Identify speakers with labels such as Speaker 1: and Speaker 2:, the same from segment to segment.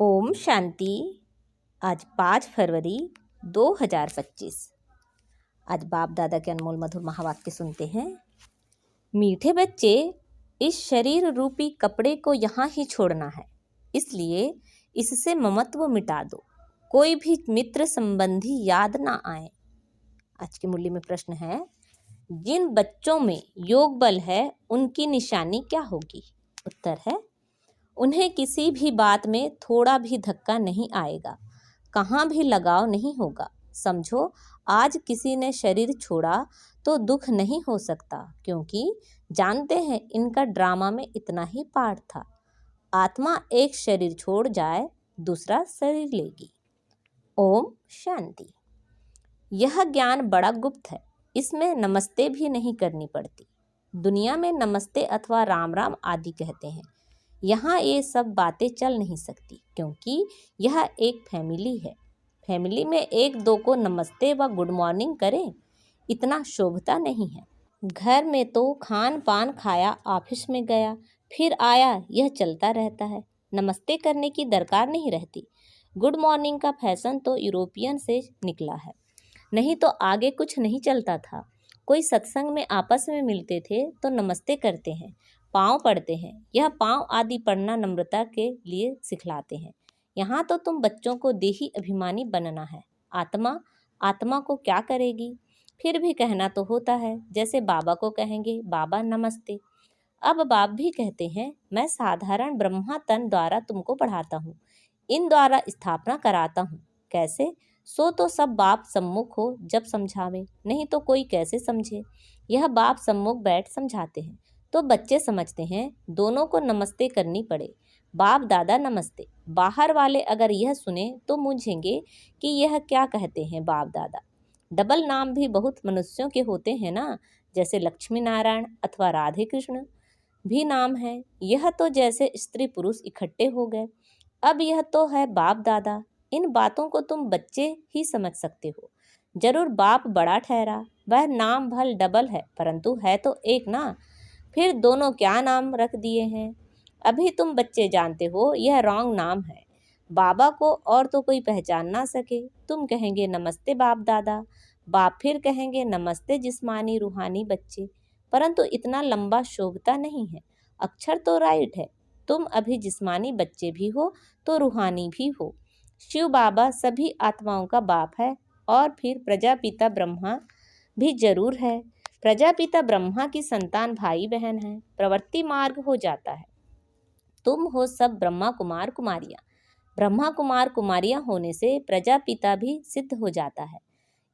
Speaker 1: ओम शांति। आज 5 फरवरी 2025। आज बाप दादा के अनमोल मधुर महावाक्य सुनते हैं। मीठे बच्चे, इस शरीर रूपी कपड़े को यहाँ ही छोड़ना है, इसलिए इससे ममत्व मिटा दो। कोई भी मित्र संबंधी याद ना आए। आज के मूल्य में प्रश्न है, जिन बच्चों में योग बल है उनकी निशानी क्या होगी? उत्तर है, उन्हें किसी भी बात में थोड़ा भी धक्का नहीं आएगा, कहाँ भी लगाव नहीं होगा। समझो, आज किसी ने शरीर छोड़ा तो दुख नहीं हो सकता, क्योंकि जानते हैं इनका ड्रामा में इतना ही पार्ट था। आत्मा एक शरीर छोड़ जाए, दूसरा शरीर लेगी। ओम शांति। यह ज्ञान बड़ा गुप्त है, इसमें नमस्ते भी नहीं करनी पड़ती। दुनिया में नमस्ते अथवा राम राम आदि कहते हैं। यहाँ ये सब बातें चल नहीं सकती, क्योंकि यह एक फैमिली है। फैमिली में एक दो को नमस्ते व गुड मॉर्निंग करें, इतना शोभता नहीं है। घर में तो खान पान खाया, ऑफिस में गया, फिर आया, यह चलता रहता है। नमस्ते करने की दरकार नहीं रहती। गुड मॉर्निंग का फैशन तो यूरोपियन से निकला है, नहीं तो आगे कुछ नहीं चलता था। कोई सत्संग में आपस में मिलते थे तो नमस्ते करते हैं, पाँव पढ़ते हैं। यह पाँव आदि पढ़ना नम्रता के लिए सिखलाते हैं। यहाँ तो तुम बच्चों को देही अभिमानी बनना है। आत्मा को क्या करेगी? फिर भी कहना तो होता है, जैसे बाबा को कहेंगे, बाबा नमस्ते। अब बाप भी कहते हैं, मैं साधारण ब्रह्मा तन द्वारा तुमको पढ़ाता हूँ, इन द्वारा स्थापना कराता हूँ। कैसे? सो तो सब बाप सम्मुख हो जब समझावे, नहीं तो कोई कैसे समझे। यह बाप सम्मुख बैठ समझाते हैं तो बच्चे समझते हैं। दोनों को नमस्ते करनी पड़े, बाप दादा नमस्ते। बाहर वाले अगर यह सुने तो मूझेंगे कि यह क्या कहते हैं बाप दादा। डबल नाम भी बहुत मनुष्यों के होते हैं ना, जैसे लक्ष्मी नारायण अथवा राधे कृष्ण भी नाम है। यह तो जैसे स्त्री पुरुष इकट्ठे हो गए। अब यह तो है बाप दादा। इन बातों को तुम बच्चे ही समझ सकते हो। जरूर बाप बड़ा ठहरा, वह नाम भल डबल है, परंतु है तो एक ना। फिर दोनों क्या नाम रख दिए हैं? अभी तुम बच्चे जानते हो यह रॉन्ग नाम है। बाबा को और तो कोई पहचान ना सके। तुम कहेंगे नमस्ते बाप दादा, बाप फिर कहेंगे नमस्ते जिस्मानी रूहानी बच्चे, परंतु इतना लंबा शोभता नहीं है। अक्षर तो राइट है। तुम अभी जिस्मानी बच्चे भी हो तो रूहानी भी हो। शिव बाबा सभी आत्माओं का बाप है, और फिर प्रजापिता ब्रह्मा भी जरूर है। प्रजापिता ब्रह्मा की संतान भाई बहन है। प्रवृत्ति मार्ग हो जाता है। तुम हो सब ब्रह्मा कुमार कुमारियाँ। ब्रह्मा कुमार कुमारियाँ होने से प्रजापिता भी सिद्ध हो जाता है।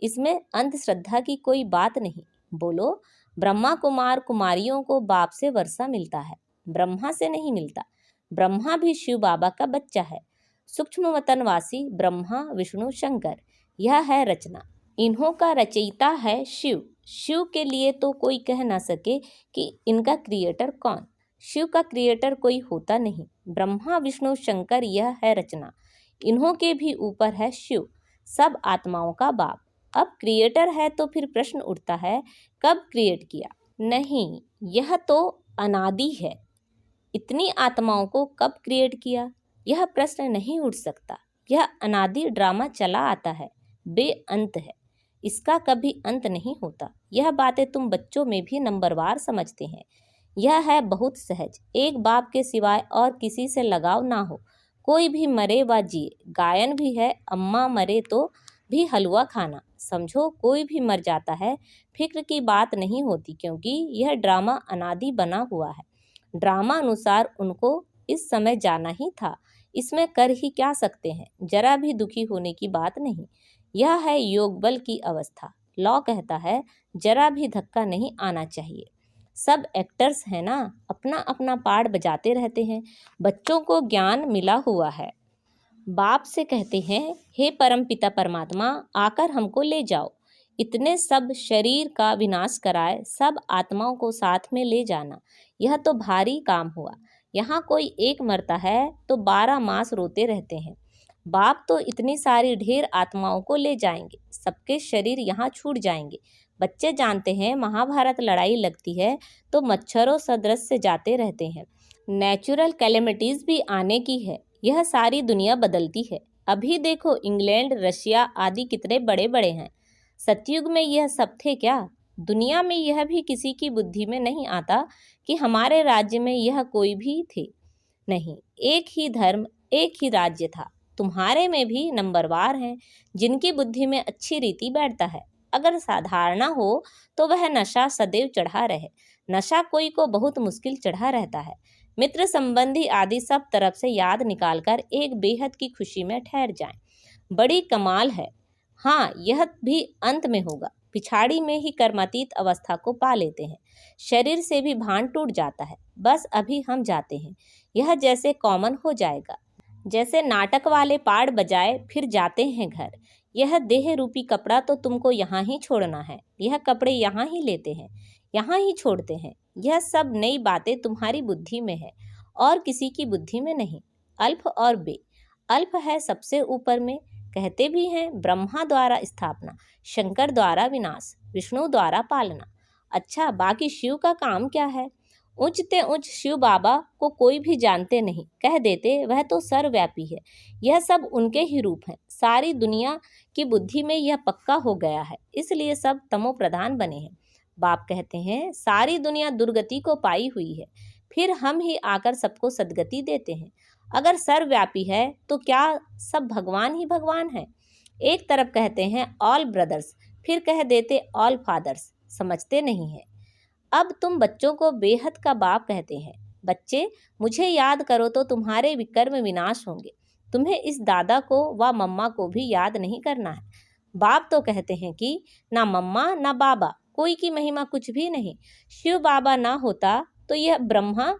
Speaker 1: इसमें अंधश्रद्धा की कोई बात नहीं। बोलो, ब्रह्मा कुमार कुमारियों को बाप से वर्षा मिलता है, ब्रह्मा से नहीं मिलता। ब्रह्मा भी शिव बाबा का बच्चा है। सूक्ष्म वतनवासी ब्रह्मा विष्णु शंकर, यह है रचना। इन्हों का रचयिता है शिव। शिव के लिए तो कोई कह ना सके कि इनका क्रिएटर कौन। शिव का क्रिएटर कोई होता नहीं। ब्रह्मा विष्णु शंकर, यह है रचना। इन्हों के भी ऊपर है शिव, सब आत्माओं का बाप। अब क्रिएटर है तो फिर प्रश्न उठता है, कब क्रिएट किया? नहीं, यह तो अनादि है। इतनी आत्माओं को कब क्रिएट किया, यह प्रश्न नहीं उठ सकता। यह अनादि ड्रामा चला आता है, बेअंत है, इसका कभी अंत नहीं होता। यह बातें तुम बच्चों में भी नंबरवार समझते हैं। यह है बहुत सहज। एक बाप के सिवाय और किसी से लगाव ना हो। कोई भी मरे व जिए, गायन भी है, अम्मा मरे तो भी हलवा खाना। समझो, कोई भी मर जाता है, फिक्र की बात नहीं होती, क्योंकि यह ड्रामा अनादि बना हुआ है। ड्रामा अनुसार उनको इस समय जाना ही था, इसमें कर ही क्या सकते हैं। जरा भी दुखी होने की बात नहीं। यह है योग बल की अवस्था। लॉ कहता है जरा भी धक्का नहीं आना चाहिए। सब एक्टर्स हैं ना, अपना अपना पार्ट बजाते रहते हैं। बच्चों को ज्ञान मिला हुआ है। बाप से कहते हैं, हे परम पिता परमात्मा, आकर हमको ले जाओ। इतने सब शरीर का विनाश कराए, सब आत्माओं को साथ में ले जाना, यह तो भारी काम हुआ। यहाँ कोई एक मरता है तो 12 मास रोते रहते हैं। बाप तो इतनी सारी ढेर आत्माओं को ले जाएंगे, सबके शरीर यहाँ छूट जाएंगे। बच्चे जानते हैं महाभारत लड़ाई लगती है तो मच्छरों सदृश से जाते रहते हैं। नेचुरल कैलेमिटीज़ भी आने की है, यह सारी दुनिया बदलती है। अभी देखो इंग्लैंड, रशिया आदि कितने बड़े बड़े हैं। सतयुग में यह सब थे क्या? दुनिया में यह भी किसी की बुद्धि में नहीं आता कि हमारे राज्य में यह कोई भी थे। नहीं, एक ही धर्म, एक ही राज्य था। तुम्हारे में भी नंबरवार हैं जिनकी बुद्धि में अच्छी रीति बैठता है। अगर साधारणा हो तो वह नशा सदैव चढ़ा रहे। नशा कोई को बहुत मुश्किल चढ़ा रहता है। मित्र संबंधी आदि सब तरफ से याद निकालकर एक बेहद की खुशी में ठहर जाएं। बड़ी कमाल है। हाँ, यह भी अंत में होगा। पिछाड़ी में ही कर्मातीत अवस्था को पा लेते हैं। शरीर से भी भान टूट जाता है। बस अभी हम जाते हैं। यह जैसे कॉमन हो जाएगा, जैसे नाटक वाले पाड़ बजाए फिर जाते हैं घर। यह देह रूपी कपड़ा तो तुमको यहाँ ही छोड़ना है। यह कपड़े यहाँ ही लेते हैं, यहाँ ही छोड़ते हैं। यह सब नई बातें तुम्हारी बुद्धि में है और किसी की बुद्धि में नहीं। अल्प और बे। अल्प है सबसे ऊपर में। कहते भी हैं ब्रह्मा द्वारा स्थापना, शंकर द्वारा विनाश, विष्णु द्वारा पालना। अच्छा, बाकी शिव का काम क्या है? उच्चते उच्च शिव बाबा को कोई भी जानते नहीं, कह देते वह तो सर्वव्यापी है। यह सब उनके ही रूप हैं। सारी दुनिया की बुद्धि में यह पक्का हो गया है, इसलिए सब तमो प्रधान बने हैं। बाप कहते हैं सारी दुनिया दुर्गति को पाई हुई है, फिर हम ही आकर सबको सद्गति देते हैं। अगर सर्वव्यापी है तो क्या सब भगवान ही भगवान है? एक तरफ कहते हैं ऑल ब्रदर्स, फिर कह देते ऑल फादर्स। समझते नहीं है। अब तुम बच्चों को बेहद का बाप कहते हैं। बच्चे, मुझे याद करो तो तुम्हारे विकर्म विनाश होंगे। तुम्हें इस दादा को व मम्मा को भी याद नहीं करना है। बाप तो कहते हैं कि ना मम्मा ना बाबा, कोई की महिमा कुछ भी नहीं। शिव बाबा ना होता तो यह ब्रह्मा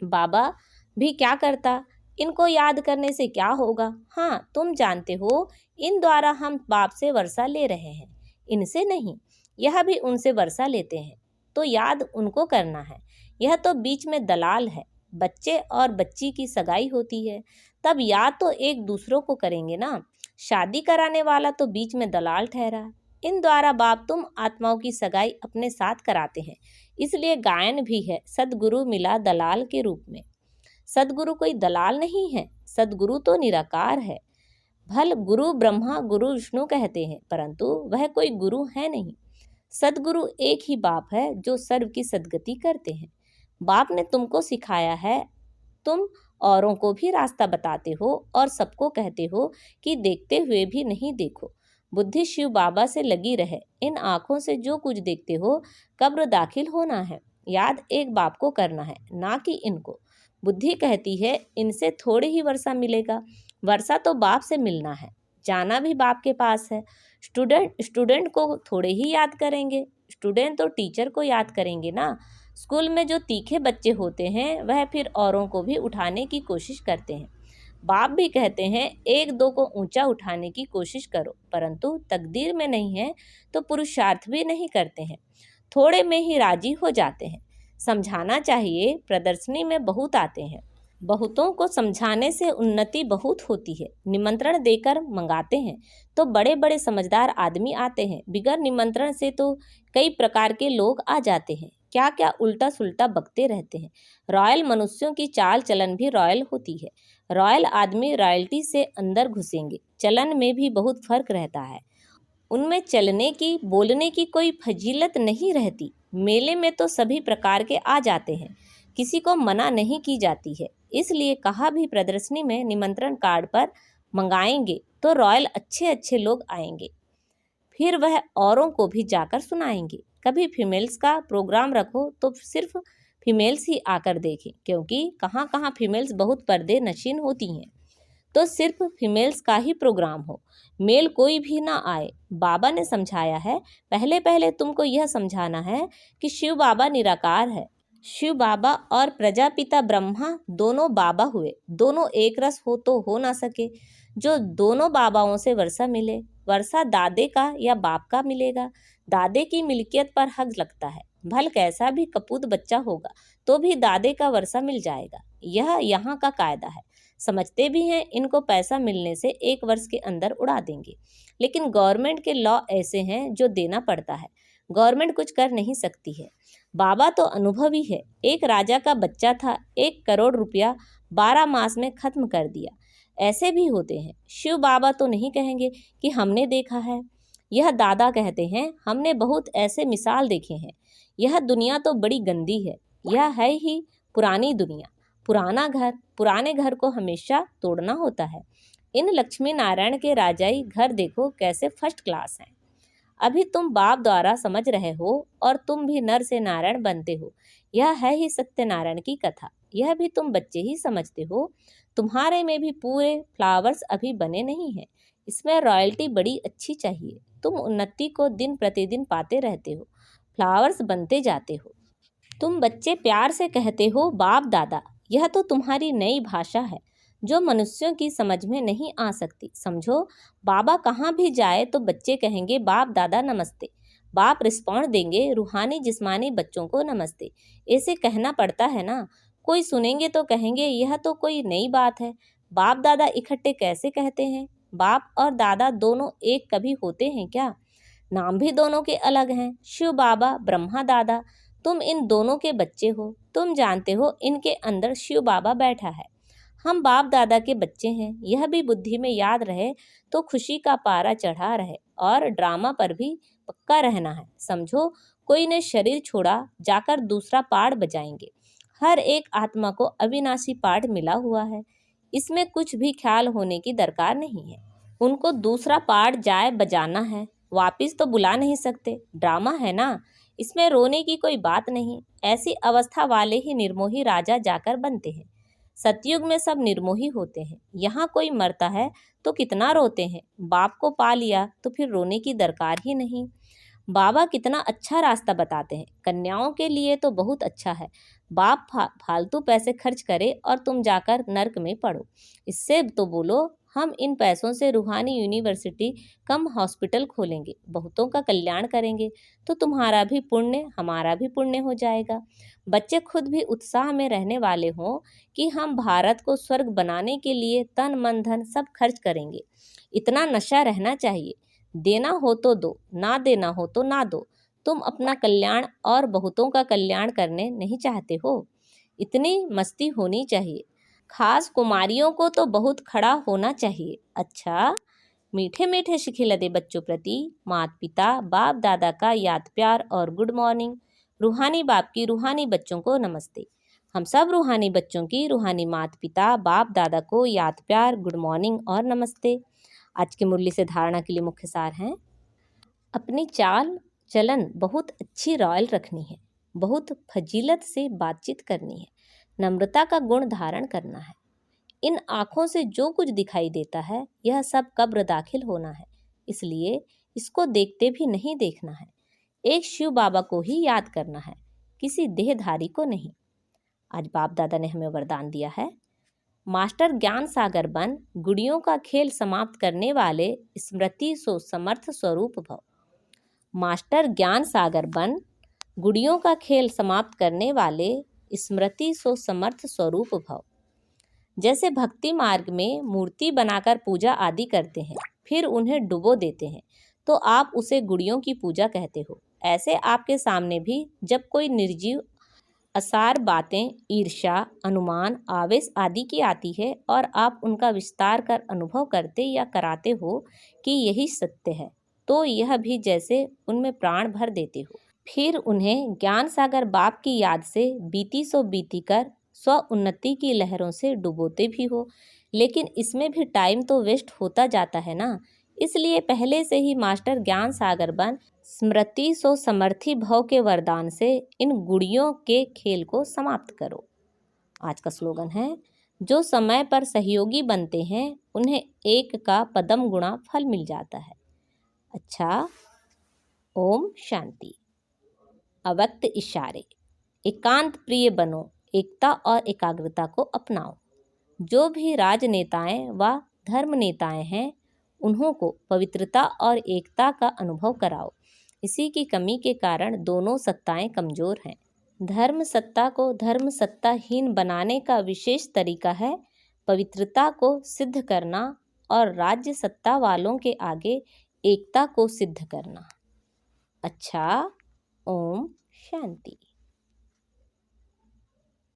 Speaker 1: बाबा भी क्या करता? इनको याद करने से क्या होगा? हाँ, तुम जानते हो, इन द्वारा हम बाप से वर्षा ले रहे हैं, इनसे नहीं। यह भी उनसे वर्षा लेते हैं, तो याद उनको करना है। यह तो बीच में दलाल है। बच्चे और बच्ची की सगाई होती है, तब याद तो एक दूसरों को करेंगे ना। शादी कराने वाला तो बीच में दलाल ठहरा। इन द्वारा बाप तुम आत्माओं की सगाई अपने साथ कराते हैं। इसलिए गायन भी है, सदगुरु मिला दलाल के रूप में। सदगुरु कोई दलाल नहीं है, सदगुरु तो निराकार है। भल गुरु ब्रह्मा गुरु विष्णु कहते हैं, परंतु वह कोई गुरु है नहीं। सदगुरु एक ही बाप है जो सर्व की सदगति करते हैं। बाप ने तुमको सिखाया है, तुम औरों को भी रास्ता बताते हो और सबको कहते हो कि देखते हुए भी नहीं देखो। बुद्धि शिव बाबा से लगी रहे। इन आँखों से जो कुछ देखते हो कब्र दाखिल होना है। याद एक बाप को करना है, ना कि इनको। बुद्धि कहती है इनसे थोड़ी ही वर्षा मिलेगा। वर्षा तो बाप से मिलना है, जाना भी बाप के पास है। स्टूडेंट को थोड़े ही याद करेंगे, स्टूडेंट तो टीचर को याद करेंगे ना। स्कूल में जो तीखे बच्चे होते हैं वह फिर औरों को भी उठाने की कोशिश करते हैं। बाप भी कहते हैं एक दो को ऊंचा उठाने की कोशिश करो, परंतु तकदीर में नहीं है तो पुरुषार्थ भी नहीं करते हैं, थोड़े में ही राजी हो जाते हैं। समझाना चाहिए, प्रदर्शनी में बहुत आते हैं। बहुतों को समझाने से उन्नति बहुत होती है। निमंत्रण देकर मंगाते हैं तो बड़े बड़े समझदार आदमी आते हैं, बिगर निमंत्रण से तो कई प्रकार के लोग आ जाते हैं। क्या क्या उल्टा सुल्टा बकते रहते हैं। रॉयल मनुष्यों की चाल चलन भी रॉयल होती है। रॉयल आदमी रॉयल्टी से अंदर घुसेंगे। चलन में भी बहुत फर्क रहता है। उनमें चलने की बोलने की कोई फजीलत नहीं रहती। मेले में तो सभी प्रकार के आ जाते हैं, किसी को मना नहीं की जाती है। इसलिए कहा भी प्रदर्शनी में निमंत्रण कार्ड पर मंगाएंगे तो रॉयल अच्छे अच्छे लोग आएंगे, फिर वह औरों को भी जाकर सुनाएंगे। कभी फीमेल्स का प्रोग्राम रखो तो सिर्फ फीमेल्स ही आकर देखें, क्योंकि कहाँ कहाँ फीमेल्स बहुत पर्दे नशीन होती हैं। तो सिर्फ फीमेल्स का ही प्रोग्राम हो, मेल कोई भी ना आए। बाबा ने समझाया है, पहले पहले तुमको यह समझाना है कि शिव बाबा निराकार है। शिव बाबा और प्रजापिता ब्रह्मा दोनों बाबा हुए। दोनों एक रस हो तो हो ना सके। जो दोनों बाबाओं से वर्षा मिले, वर्षा दादे का या बाप का मिलेगा। दादे की मिल्कियत पर हक लगता है। भल कैसा भी कपूत बच्चा होगा तो भी दादे का वर्षा मिल जाएगा। यह यहाँ का कायदा है। समझते भी हैं इनको पैसा मिलने से 1 वर्ष के अंदर उड़ा देंगे, लेकिन गवर्नमेंट के लॉ ऐसे हैं जो देना पड़ता है। गवर्नमेंट कुछ कर नहीं सकती है। बाबा तो अनुभवी है। एक राजा का बच्चा था, 1 करोड़ रुपया 12 मास में खत्म कर दिया। ऐसे भी होते हैं। शिव बाबा तो नहीं कहेंगे कि हमने देखा है। यह दादा कहते हैं, हमने बहुत ऐसे मिसाल देखे हैं। यह दुनिया तो बड़ी गंदी है। यह है ही पुरानी दुनिया, पुराना घर। पुराने घर को हमेशा तोड़ना होता है। इन लक्ष्मी नारायण के राजाई घर देखो कैसे फर्स्ट क्लास हैं। अभी तुम बाप द्वारा समझ रहे हो और तुम भी नर से नारायण बनते हो। यह है ही सत्यनारायण की कथा। यह भी तुम बच्चे ही समझते हो। तुम्हारे में भी पूरे फ्लावर्स अभी बने नहीं हैं। इसमें रॉयल्टी बड़ी अच्छी चाहिए। तुम उन्नति को दिन प्रतिदिन पाते रहते हो, फ्लावर्स बनते जाते हो। तुम बच्चे प्यार से कहते हो बाप दादा। यह तो तुम्हारी नई भाषा है जो मनुष्यों की समझ में नहीं आ सकती। समझो, बाबा कहाँ भी जाए तो बच्चे कहेंगे बाप दादा नमस्ते। बाप रिस्पॉन्ड देंगे रूहानी जिस्मानी बच्चों को नमस्ते। ऐसे कहना पड़ता है ना। कोई सुनेंगे तो कहेंगे यह तो कोई नई बात है। बाप दादा इकट्ठे कैसे कहते हैं? बाप और दादा दोनों एक कभी होते हैं क्या? नाम भी दोनों के अलग हैं। शिव बाबा, ब्रह्मा दादा। तुम इन दोनों के बच्चे हो। तुम जानते हो इनके अंदर शिव बाबा बैठा है। हम बाप दादा के बच्चे हैं। यह भी बुद्धि में याद रहे तो खुशी का पारा चढ़ा रहे और ड्रामा पर भी पक्का रहना है। समझो, कोई ने शरीर छोड़ा, जाकर दूसरा पाठ बजाएंगे। हर एक आत्मा को अविनाशी पाठ मिला हुआ है। इसमें कुछ भी ख्याल होने की दरकार नहीं है। उनको दूसरा पाठ जाए बजाना है, वापिस तो बुला नहीं सकते। ड्रामा है ना, इसमें रोने की कोई बात नहीं। ऐसी अवस्था वाले ही निर्मोही राजा जाकर बनते हैं। सतयुग में सब निर्मोही होते हैं। यहाँ कोई मरता है तो कितना रोते हैं। बाप को पा लिया तो फिर रोने की दरकार ही नहीं। बाबा कितना अच्छा रास्ता बताते हैं। कन्याओं के लिए तो बहुत अच्छा है। बाप फालतू पैसे खर्च करे और तुम जाकर नर्क में पड़ो। इससे तो बोलो हम इन पैसों से रूहानी यूनिवर्सिटी कम हॉस्पिटल खोलेंगे, बहुतों का कल्याण करेंगे, तो तुम्हारा भी पुण्य हमारा भी पुण्य हो जाएगा। बच्चे खुद भी उत्साह में रहने वाले हों कि हम भारत को स्वर्ग बनाने के लिए तन मन धन सब खर्च करेंगे। इतना नशा रहना चाहिए। देना हो तो दो, ना देना हो तो ना दो। तुम अपना कल्याण और बहुतों का कल्याण करने नहीं चाहते हो। इतनी मस्ती होनी चाहिए। खास कुमारियों को तो बहुत खड़ा होना चाहिए। अच्छा, मीठे मीठे शिखिलते बच्चों प्रति माता पिता बाप दादा का याद प्यार और गुड मॉर्निंग। रूहानी बाप की रूहानी बच्चों को नमस्ते। हम सब रूहानी बच्चों की रूहानी माता पिता बाप दादा को याद प्यार, गुड मॉर्निंग और नमस्ते। आज की मुरली से धारणा के लिए मुख्य सार हैं। अपनी चाल चलन बहुत अच्छी रॉयल रखनी है। बहुत फजीलत से बातचीत करनी है। नम्रता का गुण धारण करना है। इन आँखों से जो कुछ दिखाई देता है यह सब कब्र दाखिल होना है, इसलिए इसको देखते भी नहीं देखना है। एक शिव बाबा को ही याद करना है, किसी देहधारी को नहीं। आज बाप दादा ने हमें वरदान दिया है, मास्टर ज्ञान सागर बन, गुड़ियों का खेल समाप्त करने वाले स्मृति सो समर्थ स्वरूप भव। मास्टर ज्ञान सागर बन, गुड़ियों का खेल समाप्त करने वाले स्मृति सो समर्थ स्वरूप भव। जैसे भक्ति मार्ग में मूर्ति बनाकर पूजा आदि करते हैं, फिर उन्हें डुबो देते हैं, तो आप उसे गुड़ियों की पूजा कहते हो। ऐसे आपके सामने भी जब कोई निर्जीव असार बातें, ईर्ष्या, अनुमान, आवेश आदि की आती है और आप उनका विस्तार कर अनुभव करते या कराते हो कि यही सत्य है, तो यह भी जैसे उनमें प्राण भर देते हो। फिर उन्हें ज्ञान सागर बाप की याद से बीती सो बीती कर स्व उन्नति की लहरों से डुबोते भी हो। लेकिन इसमें भी टाइम तो वेस्ट होता जाता है ना, इसलिए पहले से ही मास्टर ज्ञान सागर बन, स्मृति सो समर्थी भव के वरदान से इन गुड़ियों के खेल को समाप्त करो। आज का स्लोगन है, जो समय पर सहयोगी बनते हैं उन्हें एक का पदम गुणा फल मिल जाता है। अच्छा, ओम शांति। अव्यक्त इशारे। एकांत प्रिय बनो, एकता और एकाग्रता को अपनाओ। जो भी राजनेताएं व धर्म नेताएं हैं उन्हों को पवित्रता और एकता का अनुभव कराओ। इसी की कमी के कारण दोनों सत्ताएं कमजोर हैं। धर्म सत्ता को धर्म सत्ताहीन बनाने का विशेष तरीका है पवित्रता को सिद्ध करना और राज्य सत्ता वालों के आगे एकता को सिद्ध करना। अच्छा। ओम शांति।